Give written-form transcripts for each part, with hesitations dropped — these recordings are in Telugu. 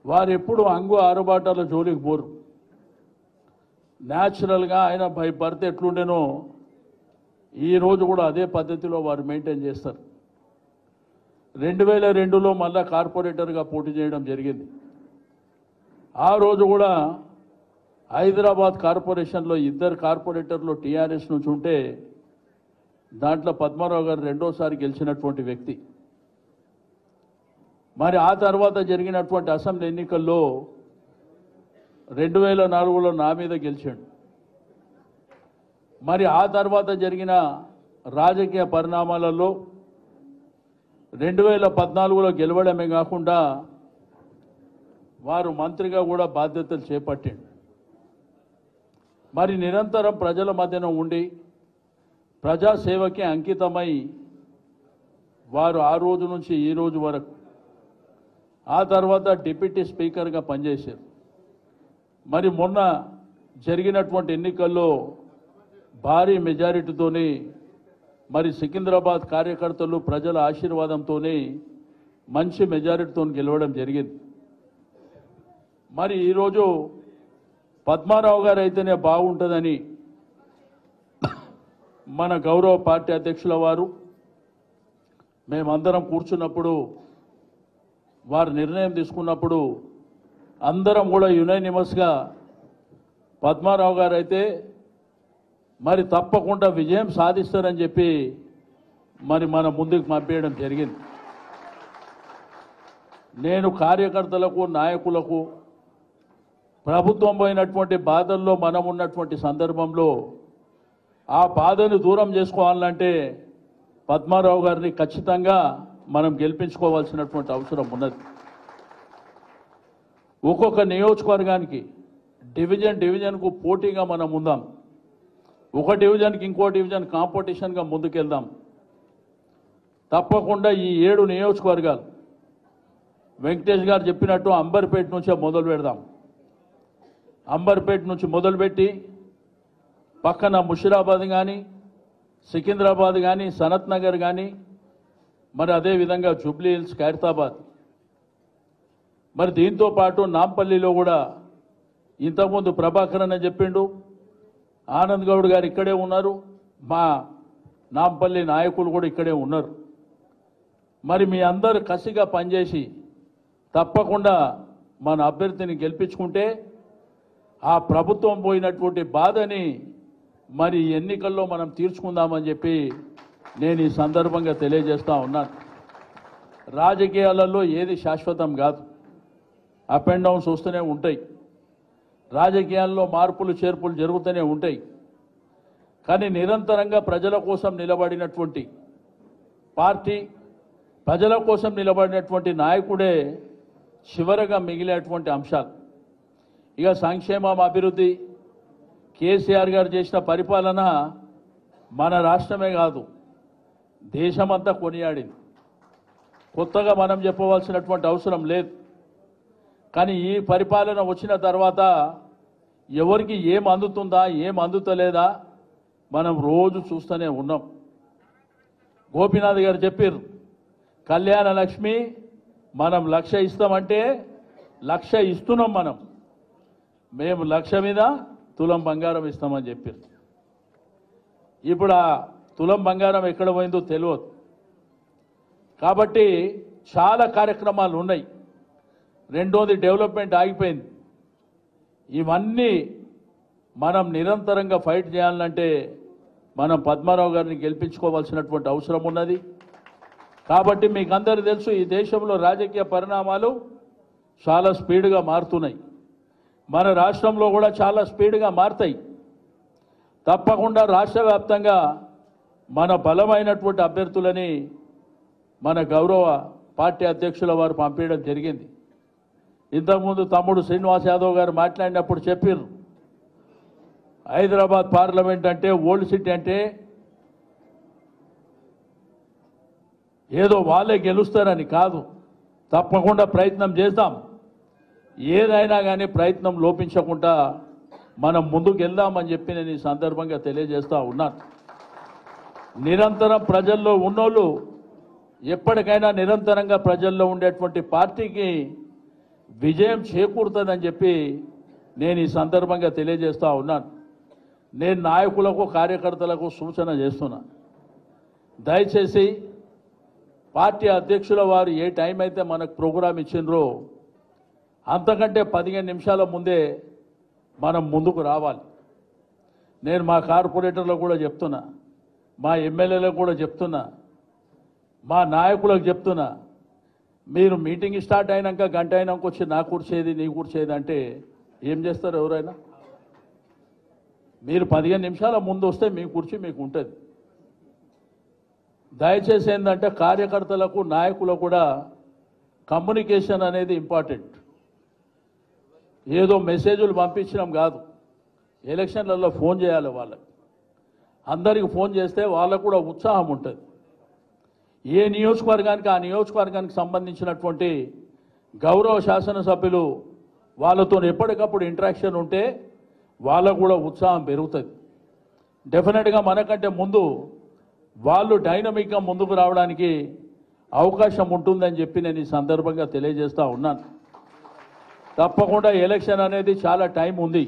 వారు ఎప్పుడు అంగు ఆరుబాటాల జోలికి పోరు. న్యాచురల్గా ఆయన బై బర్త్ ఎట్లుండేనో ఈరోజు కూడా అదే పద్ధతిలో వారు మెయింటైన్ చేస్తారు. 2002లో మళ్ళా కార్పొరేటర్గా పోటీ చేయడం జరిగింది. ఆ రోజు కూడా హైదరాబాద్ కార్పొరేషన్లో 2 కార్పొరేటర్లు టీఆర్ఎస్ నుంచి ఉంటే దాంట్లో పద్మారావు గారు రెండోసారి గెలిచినటువంటి వ్యక్తి. మరి ఆ తర్వాత జరిగినటువంటి అసెంబ్లీ ఎన్నికల్లో 2004లో నా మీద గెలిచాడు. మరి ఆ తర్వాత జరిగిన రాజకీయ పరిణామాలలో 2014లో గెలవడమే కాకుండా వారు మంత్రిగా కూడా బాధ్యతలు చేపట్టాడు. మరి నిరంతరం ప్రజల మధ్యన ఉండి ప్రజాసేవకి అంకితమై వారు ఆ రోజు నుంచి ఈ రోజు వరకు ఆ తర్వాత డిప్యూటీ స్పీకర్గా పనిచేశారు. మరి మొన్న జరిగినటువంటి ఎన్నికల్లో భారీ మెజారిటీతోని మరి సికింద్రాబాద్ కార్యకర్తలు ప్రజల ఆశీర్వాదంతోనే మంచి మెజారిటీతో గెలవడం జరిగింది. మరి ఈరోజు పద్మారావు గారు అయితేనే బాగుంటుందని మన గౌరవ పార్టీ అధ్యక్షుల వారు మేమందరం కూర్చున్నప్పుడు వారు నిర్ణయం తీసుకున్నప్పుడు అందరం కూడా యునైనిమస్గా పద్మారావు గారు అయితే మరి తప్పకుండా విజయం సాధిస్తారని చెప్పి మరి మన ముందుకు పంపేయడం జరిగింది. నేను కార్యకర్తలకు నాయకులకు ప్రభుత్వం పోయినటువంటి బాధల్లో మనం ఉన్నటువంటి సందర్భంలో ఆ బాధను దూరం చేసుకోవాలంటే పద్మారావు గారిని ఖచ్చితంగా మనం గెలిపించుకోవాల్సినటువంటి అవసరం ఉన్నది. ఒక్కొక్క నియోజకవర్గానికి డివిజన్కు పోటీగా మనం ఉందాం. ఒక డివిజన్కి ఇంకో డివిజన్ కాంపిటీషన్గా ముందుకెళ్దాం. తప్పకుండా ఈ 7 నియోజకవర్గాలు వెంకటేష్ గారు చెప్పినట్టు అంబర్పేట నుంచే మొదలు పెడదాం. అంబర్పేట నుంచి మొదలుపెట్టి పక్కన ముషిరాబాద్ కానీ సికింద్రాబాద్ కానీ సనత్ నగర్ కానీ మరి అదేవిధంగా జూబ్లీ హిల్స్ ఖైరతాబాద్ మరి దీంతో పాటు నాంపల్లిలో కూడా ఇంతకుముందు ప్రభాకర్ అని చెప్పిండు, ఆనంద్ గౌడ్ గారు ఇక్కడే ఉన్నారు, మా నాంపల్లి నాయకులు కూడా ఇక్కడే ఉన్నారు. మరి మీ అందరు కసిగా పనిచేసి తప్పకుండా మన అభ్యర్థిని గెలిపించుకుంటే ఆ ప్రభుత్వం పోయినటువంటి బాధని మరి ఎన్నికల్లో మనం తీర్చుకుందామని చెప్పి నేను ఈ సందర్భంగా తెలియజేస్తా ఉన్నాను. రాజకీయాలలో ఏది శాశ్వతం కాదు, అప్ అండ్ డౌన్స్ వస్తూనే ఉంటాయి. రాజకీయాల్లో మార్పులు చేర్పులు జరుగుతూనే ఉంటాయి. కానీ నిరంతరంగా ప్రజల కోసం నిలబడినటువంటి పార్టీ, ప్రజల కోసం నిలబడినటువంటి నాయకుడే చివరగా మిగిలేటువంటి అంశాలు. ఇక సంక్షేమం, అభివృద్ధి, కేసీఆర్ గారు చేసిన పరిపాలన మన రాష్ట్రమే కాదు దేశమంతా కొనియాడింది. కొత్తగా మనం చెప్పవలసినటువంటి అవసరం లేదు. కానీ ఈ పరిపాలన వచ్చిన తర్వాత ఎవరికి ఏం అందుతుందా ఏం అందుతలేదా మనం రోజు చూస్తూనే ఉన్నాం. గోపీనాథ్ గారు చెప్పారు, కళ్యాణ లక్ష్మి మనం 1,00,000 ఇస్తామంటే 1,00,000 ఇస్తున్నాం. మేము 1,00,000 మీద తులం బంగారం ఇస్తామని చెప్పారు. ఇప్పుడు ఆ తులం బంగారం ఎక్కడ పోయిందో తెలియదు. కాబట్టి చాలా కార్యక్రమాలు ఉన్నాయి. రెండోది డెవలప్మెంట్ ఆగిపోయింది. ఇవన్నీ మనం నిరంతరంగా ఫైట్ చేయాలంటే మనం పద్మారావు గారిని గెలిపించుకోవాల్సినటువంటి అవసరం ఉన్నది. కాబట్టి మీకు అందరూ తెలుసు, ఈ దేశంలో రాజకీయ పరిణామాలు చాలా స్పీడ్గా మారుతున్నాయి. మన రాష్ట్రంలో కూడా చాలా స్పీడ్గా మారుతాయి. తప్పకుండా రాష్ట్ర వ్యాప్తంగా మన బలమైనటువంటి అభ్యర్థులని మన గౌరవ పార్టీ అధ్యక్షుల వారు పంపించడం జరిగింది. ఇంతకుముందు తమ్ముడు శ్రీనివాస్ యాదవ్ గారు మాట్లాడినప్పుడు చెప్పారు, హైదరాబాద్ పార్లమెంట్ అంటే ఓల్డ్ సిటీ అంటే ఏదో వాళ్ళే గెలుస్తారని కాదు. తప్పకుండా ప్రయత్నం చేద్దాం. ఏదైనా కానీ ప్రయత్నం లోపించకుండా మనం ముందుకు వెళ్దామని చెప్పి నేను ఈ సందర్భంగా తెలియజేస్తా ఉన్నాను. నిరంతరం ప్రజల్లో ఉన్నోళ్ళు ఎప్పటికైనా నిరంతరంగా ప్రజల్లో ఉండేటువంటి పార్టీకి విజయం చేకూరుతుందని చెప్పి నేను ఈ సందర్భంగా తెలియజేస్తూ ఉన్నాను. నేను నాయకులకు కార్యకర్తలకు సూచన చేస్తున్నా, దయచేసి పార్టీ అధ్యక్షుల వారు ఏ టైం అయితే మనకు ప్రోగ్రాం ఇచ్చిండ్రో అంతకంటే 15 నిమిషాల ముందే మనం ముందుకు రావాలి. నేను మా కార్పొరేటర్లకు కూడా చెప్తున్నా, మా ఎమ్మెల్యేలకు కూడా చెప్తున్నా, మా నాయకులకు చెప్తున్నా, మీరు మీటింగ్ స్టార్ట్ అయినాక గంట అయినాక వచ్చి నా కూర్చేది నీ కూర్చేది అంటే ఏం చేస్తారు ఎవరైనా? మీరు 15 నిమిషాల ముందు వస్తే మీ కుర్చీ మీకు ఉంటుంది. దయచేసి ఏంటంటే కార్యకర్తలకు నాయకులకు కూడా కమ్యూనికేషన్ అనేది ఇంపార్టెంట్. ఏదో మెసేజ్లు పంపించడం కాదు, ఎలక్షన్లలో ఫోన్ చేయాలి వాళ్ళకి. అందరికి ఫోన్ చేస్తే వాళ్ళకు కూడా ఉత్సాహం ఉంటుంది. ఏ నియోజకవర్గానికి ఆ నియోజకవర్గానికి సంబంధించినటువంటి గౌరవ శాసనసభ్యులు వాళ్ళతో ఎప్పటికప్పుడు ఇంటరాక్షన్ ఉంటే వాళ్ళకు కూడా ఉత్సాహం పెరుగుతుంది. డెఫినెట్గా మనకంటే ముందు వాళ్ళు డైనమిక్గా ముందుకు రావడానికి అవకాశం ఉంటుందని చెప్పి నేను ఈ సందర్భంగా తెలియజేస్తూ ఉన్నాను. తప్పకుండా ఎలక్షన్ అనేది చాలా టైం ఉంది,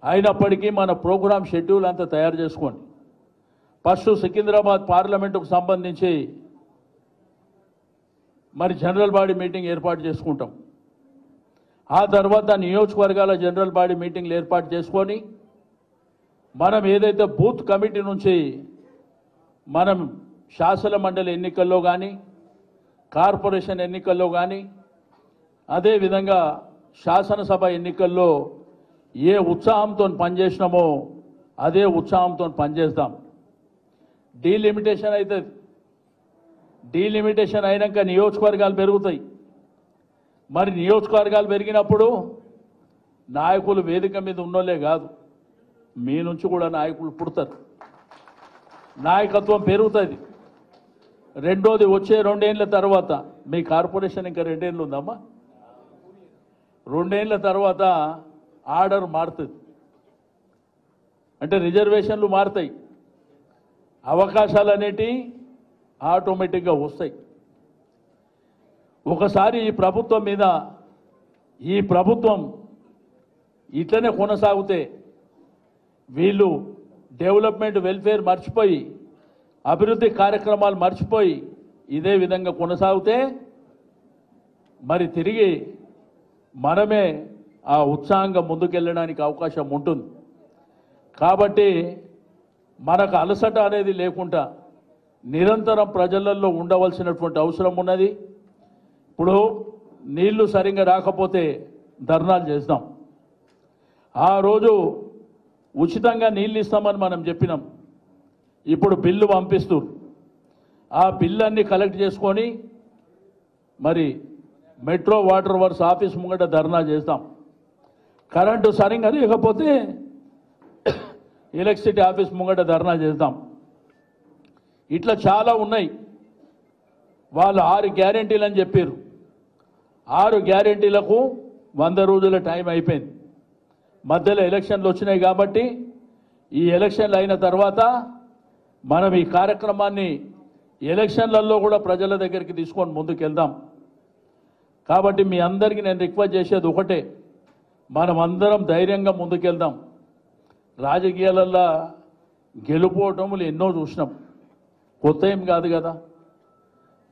అయినప్పటికీ మన ప్రోగ్రామ్ షెడ్యూల్ అంతా తయారు చేసుకోండి. ఫస్ట్ సికింద్రాబాద్ పార్లమెంటుకు సంబంధించి మరి జనరల్ బాడీ మీటింగ్ ఏర్పాటు చేసుకుంటాం. ఆ తర్వాత నియోజకవర్గాల జనరల్ బాడీ మీటింగ్లు ఏర్పాటు చేసుకొని మనం ఏదైతే బూత్ కమిటీ నుంచి మనం శాసన మండలి ఎన్నికల్లో కానీ కార్పొరేషన్ ఎన్నికల్లో కానీ అదేవిధంగా శాసనసభ ఎన్నికల్లో ఏ ఉత్సాహంతో పనిచేసినామో అదే ఉత్సాహంతో పనిచేస్తాం. డీలిమిటేషన్ అవుతుంది. డీలిమిటేషన్ అయినాక నియోజకవర్గాలు పెరుగుతాయి. మరి నియోజకవర్గాలు పెరిగినప్పుడు నాయకులు వేదిక మీద ఉన్నోళ్ళే కాదు, మీ నుంచి కూడా నాయకులు పుడతారు, నాయకత్వం పెరుగుతుంది. రెండోది వచ్చే 2 ఏళ్ల తర్వాత మీ కార్పొరేషన్ ఇంకా 2 ఏళ్ళు ఉందమ్మా, 2 ఏళ్ల తర్వాత ఆర్డర్ మారుతుంది. అంటే రిజర్వేషన్లు మారుతాయి, అవకాశాలు అనేటివి ఆటోమేటిక్గా వస్తాయి. ఒకసారి ఈ ప్రభుత్వం మీద ఈ ప్రభుత్వం ఇట్లనే కొనసాగితే వీళ్ళు డెవలప్మెంట్ వెల్ఫేర్ మర్చిపోయి అభివృద్ధి కార్యక్రమాలు మర్చిపోయి ఇదే విధంగా కొనసాగితే మరి తిరిగి మనమే ఆ ఉత్సాహంగా ముందుకెళ్ళడానికి అవకాశం ఉంటుంది. కాబట్టి మనకు అలసట అనేది లేకుండా నిరంతరం ప్రజలలో ఉండవలసినటువంటి అవసరం ఉన్నది. ఇప్పుడు నీళ్లు సరిగ్గా రాకపోతే ధర్నాలు చేస్తాం. ఆ రోజు ఉచితంగా నీళ్ళు ఇస్తామని మనం చెప్పినాం, ఇప్పుడు బిల్లు పంపిస్తూ ఆ బిల్లన్నీ కలెక్ట్ చేసుకొని మరి మెట్రో వాటర్ వర్క్స్ ఆఫీస్ ముంగట ధర్నా చేస్తాం. కరెంటు సరిగ్గా లేకపోతే ఎలక్ట్రిసిటీ ఆఫీస్ ముంగట ధర్నా చేద్దాం. ఇట్లా చాలా ఉన్నాయి. వాళ్ళు 6 గ్యారెంటీలు అని చెప్పారు. 6 గ్యారెంటీలకు 100 రోజుల టైం అయిపోయింది. మధ్యలో ఎలక్షన్లు వచ్చినాయి కాబట్టి ఈ ఎలక్షన్లు అయిన తర్వాత మనం ఈ కార్యక్రమాన్ని ఎలక్షన్లలో కూడా ప్రజల దగ్గరికి తీసుకొని ముందుకెళ్దాం. కాబట్టి మీ అందరికీ నేను రిక్వెస్ట్ చేసేది ఒకటే, మనం అందరం ధైర్యంగా ముందుకెళ్దాం. రాజకీయాలల్లో గెలుపోవటములు ఎన్నో చూసినాం, కొత్త ఏం కాదు కదా.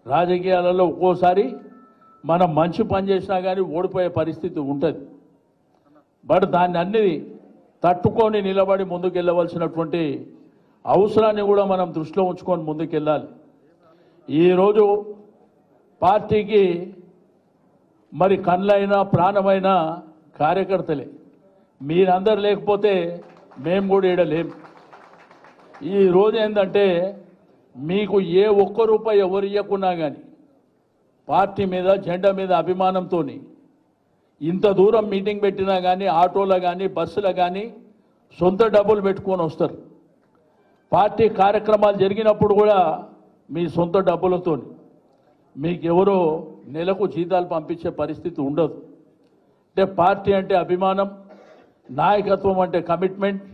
రాజకీయాలలో ఒక్కోసారి మనం మంచి పని చేసినా కానీ ఓడిపోయే పరిస్థితి ఉంటుంది. బట్ దాన్ని అన్ని తట్టుకొని నిలబడి ముందుకెళ్ళవలసినటువంటి అవసరాన్ని కూడా మనం దృష్టిలో ఉంచుకొని ముందుకెళ్ళాలి. ఈరోజు పార్టీకి మరి కళ్ళైనా ప్రాణమైన కార్యకర్తలే. మీరందరూ లేకపోతే మేము కూడా ఈడ లేం. ఈరోజు ఏంటంటే మీకు ఏ ఒక్క రూపాయి ఎవరు ఇవ్వకున్నా కానీ పార్టీ మీద జెండా మీద అభిమానంతో ఇంత దూరం మీటింగ్ పెట్టినా కానీ ఆటోలో కానీ బస్సులో కానీ సొంత డబ్బులు పెట్టుకొని వస్తారు. పార్టీ కార్యక్రమాలు జరిగినప్పుడు కూడా మీ సొంత డబ్బులతో, మీకు ఎవరో నెలకు జీతాలు పంపించే పరిస్థితి ఉండదు. అంటే పార్టీ అంటే అభిమానం, నాయకత్వం అంటే కమిట్మెంట్.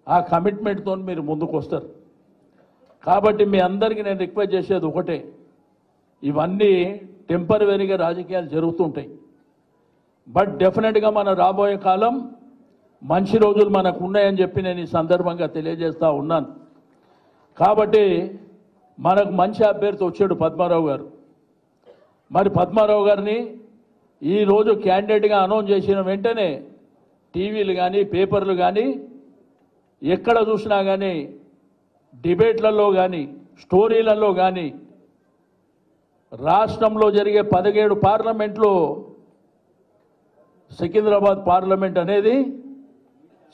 ఆ కమిట్మెంట్తో మీరు ముందుకు వస్తారు. కాబట్టి మీ అందరికీ నేను రిక్వెస్ట్ చేసేది ఒకటే, ఇవన్నీ టెంపరవరీగా రాజకీయాలు జరుగుతుంటాయి. బట్ డెఫినెట్గా మన రాబోయే కాలం మంచి రోజులు మనకు ఉన్నాయని చెప్పి నేను ఈ సందర్భంగా తెలియజేస్తూ ఉన్నాను. కాబట్టి మనకు మంచి అభ్యర్థి వచ్చాడు పద్మారావు గారు. మరి పద్మారావు గారిని ఈరోజు క్యాండిడేట్గా అనౌన్స్ చేసిన వెంటనే టీవీలు కానీ పేపర్లు కానీ ఎక్కడ చూసినా కానీ డిబేట్లలో కానీ స్టోరీలలో కానీ రాష్ట్రంలో జరిగే 17 పార్లమెంట్లో సికింద్రాబాద్ పార్లమెంట్ అనేది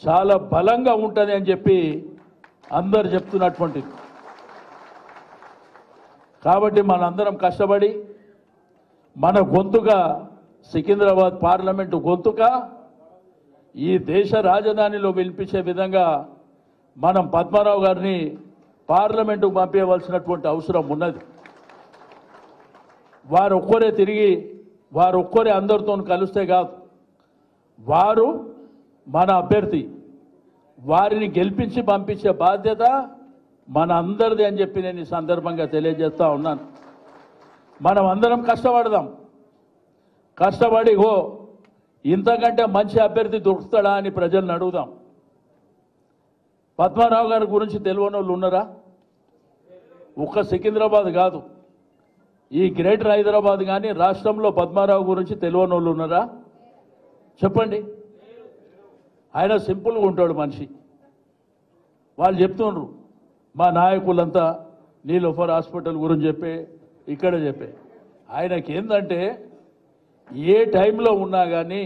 చాలా బలంగా ఉంటుంది అని చెప్పి అందరు చెప్తున్నటువంటిది. కాబట్టి మనందరం కష్టపడి మన గొంతుగా సికింద్రాబాద్ పార్లమెంటు గొంతుగా ఈ దేశ రాజధానిలో వినిపించే విధంగా మనం పద్మారావు గారిని పార్లమెంటుకు పంపించవలసినటువంటి అవసరం ఉన్నది. వారు ఒక్కరే తిరిగి వారు ఒక్కరే అందరితో కలిస్తే కాదు, వారు మన అభ్యర్థి, వారిని గెలిపించి పంపించే బాధ్యత మన అందరిది అని చెప్పి నేను ఈ సందర్భంగా తెలియజేస్తూ ఉన్నాను. మనం అందరం కష్టపడదాం, కష్టపడి ఇంతకంటే మంచి అభ్యర్థి దొరుకుతాడా అని ప్రజలను అడుగుదాం. పద్మారావు గారి గురించి తెలియని వాళ్ళు ఉన్నారా? ఒక్క సికింద్రాబాద్ కాదు, ఈ గ్రేటర్ హైదరాబాద్ కానీ రాష్ట్రంలో పద్మారావు గురించి తెలియని వాళ్ళు ఉన్నారా? చెప్పండి. ఆయన సింపుల్గా ఉంటాడు మనిషి. వాళ్ళు చెప్తుండ్రు మా నాయకులంతా నీలోఫర్ హాస్పిటల్ గురించి ఇక్కడ చెప్పే ఆయనకి ఏంటంటే ఏ టైంలో ఉన్నా కానీ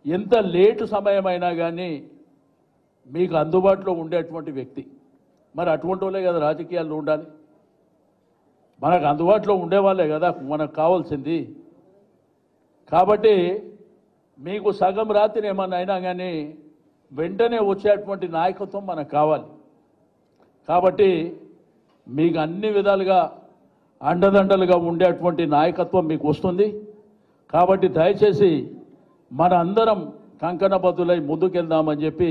ఎంత లేటు సమయమైనా కానీ మీకు అందుబాటులో ఉండేటువంటి వ్యక్తి. మరి అటువంటి వాళ్ళే కదా రాజకీయాల్లో ఉండాలి. మనకు అందుబాటులో ఉండేవాళ్ళే కదా మనకు కావాల్సింది. కాబట్టి మీకు సగం రాత్రి ఏమన్నా అయినా కానీ వెంటనే వచ్చేటువంటి నాయకత్వం మనకు కావాలి. కాబట్టి మీకు అన్ని విధాలుగా అండదండలుగా ఉండేటువంటి నాయకత్వం మీకు వస్తుంది. కాబట్టి దయచేసి మన అందరం కంకణబద్దులై ముందుకెళ్దామని చెప్పి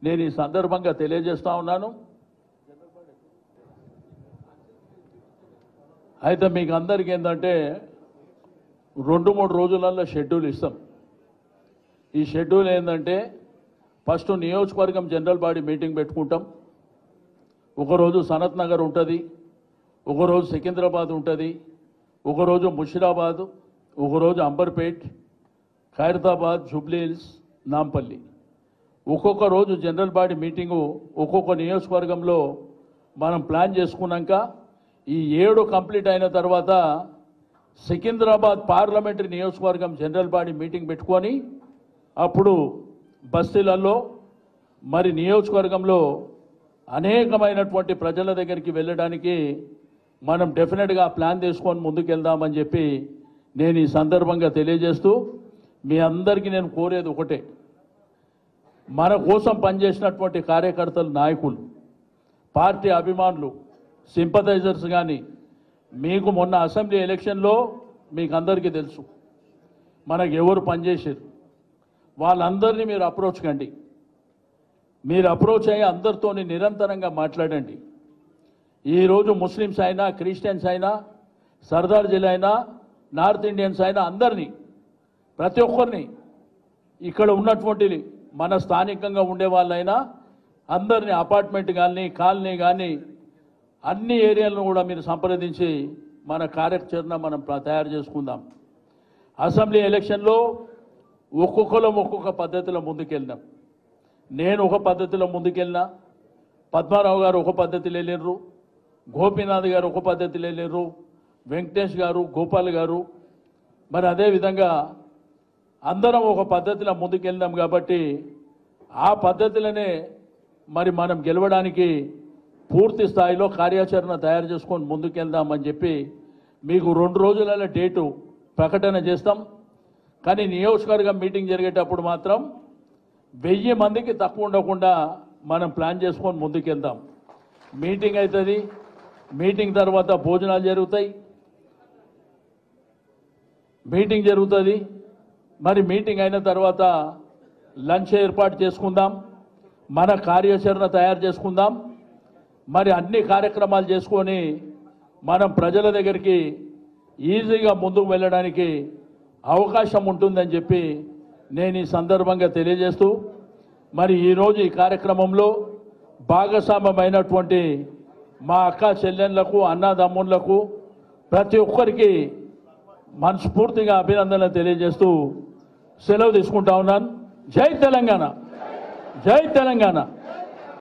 నేను ఈ సందర్భంగా తెలియజేస్తా ఉన్నాను. అయితే మీకు అందరికీ ఏంటంటే 2-3 రోజులలో షెడ్యూల్ ఇస్తాం. ఈ షెడ్యూల్ ఏంటంటే ఫస్ట్ నియోజకవర్గం జనరల్ బాడీ మీటింగ్ పెట్టుకుంటాం. ఒకరోజు సనత్ నగర్ ఉంటుంది, ఒకరోజు సికింద్రాబాద్ ఉంటుంది, ఒకరోజు ముషిరాబాద్, ఒకరోజు అంబర్పేట్, ఖైరతాబాద్, జూబ్లీ హిల్స్, నాంపల్లి. ఒక్కొక్క రోజు జనరల్ బాడీ మీటింగు ఒక్కొక్క నియోజకవర్గంలో మనం ప్లాన్ చేసుకున్నాక ఈ 7 కంప్లీట్ అయిన తర్వాత సికింద్రాబాద్ పార్లమెంటరీ నియోజకవర్గం జనరల్ బాడీ మీటింగ్ పెట్టుకొని అప్పుడు బస్తీలలో మరి నియోజకవర్గంలో అనేకమైనటువంటి ప్రజల దగ్గరికి వెళ్ళడానికి మనం డెఫినెట్గా ప్లాన్ తీసుకొని ముందుకెళ్దామని చెప్పి నేను ఈ సందర్భంగా తెలియజేస్తూ మీ అందరికీ నేను కోరేది ఒకటే, మన కోసం పనిచేసినటువంటి కార్యకర్తలు, నాయకులు, పార్టీ అభిమానులు, సింపథైజర్స్ కానీ మీకు మొన్న అసెంబ్లీ ఎలక్షన్లో మీకు అందరికీ తెలుసు మనకు ఎవరు పనిచేసారు. వాళ్ళందరినీ మీరు అప్రోచ్ కండి. మీరు అప్రోచ్ అయ్యి అందరితో నిరంతరంగా మాట్లాడండి. ఈరోజు ముస్లిమ్స్ అయినా, క్రిస్టియన్స్ అయినా, సర్దార్ జిల్లా అయినా, నార్త్ ఇండియన్స్ అయినా అందరినీ, ప్రతి ఒక్కరిని, ఇక్కడ ఉన్నటువంటి మన స్థానికంగా ఉండే వాళ్ళైనా అందరినీ అపార్ట్మెంట్ కానీ కాలనీ కానీ అన్ని ఏరియాలను కూడా మీరు సంప్రదించి మన కార్యాచరణ మనం తయారు చేసుకుందాం. అసెంబ్లీ ఎలక్షన్లో ఒక్కొక్కరం ఒక్కొక్క పద్ధతిలో ముందుకెళ్ళినాం. నేను ఒక పద్ధతిలో ముందుకెళ్ళినా, పద్మారావు గారు ఒక పద్ధతిలో వెళ్ళినారు, గోపీనాథ్ గారు ఒక పద్ధతిలో వెళ్ళినారు, వెంకటేష్ గారు, గోపాల్ గారు, మరి అదేవిధంగా అందరం ఒక పద్ధతిలో ముందుకెళ్ళినాం. కాబట్టి ఆ పద్ధతిలోనే మరి మనం గెలవడానికి పూర్తి స్థాయిలో కార్యాచరణ తయారు చేసుకొని ముందుకెళ్దామని చెప్పి మీకు 2 రోజులలో డేటు ప్రకటన చేస్తాం. కానీ నియోజకవర్గం మీటింగ్ జరిగేటప్పుడు మాత్రం 1000 మందికి తక్కువ ఉండకుండా మనం ప్లాన్ చేసుకొని ముందుకెళ్దాం. మీటింగ్ అవుతుంది, మీటింగ్ తర్వాత భోజనాలు జరుగుతాయి, మీటింగ్ జరుగుతుంది. మరి మీటింగ్ అయిన తర్వాత లంచ్ ఏర్పాటు చేసుకుందాం, మన కార్యాచరణ తయారు చేసుకుందాం. మరి అన్ని కార్యక్రమాలు చేసుకొని మనం ప్రజల దగ్గరికి ఈజీగా ముందుకు వెళ్ళడానికి అవకాశం ఉంటుందని చెప్పి నేను ఈ సందర్భంగా తెలియజేస్తూ మరి ఈరోజు ఈ కార్యక్రమంలో భాగస్వామ్యమైనటువంటి మా అక్క చెల్లెళ్లకు అన్నదమ్ముళ్లకు ప్రతి ఒక్కరికి మనస్ఫూర్తిగా అభినందనలు తెలియజేస్తూ సెలవు తీసుకుంటా ఉన్నాను. జై తెలంగాణ, జై తెలంగాణ.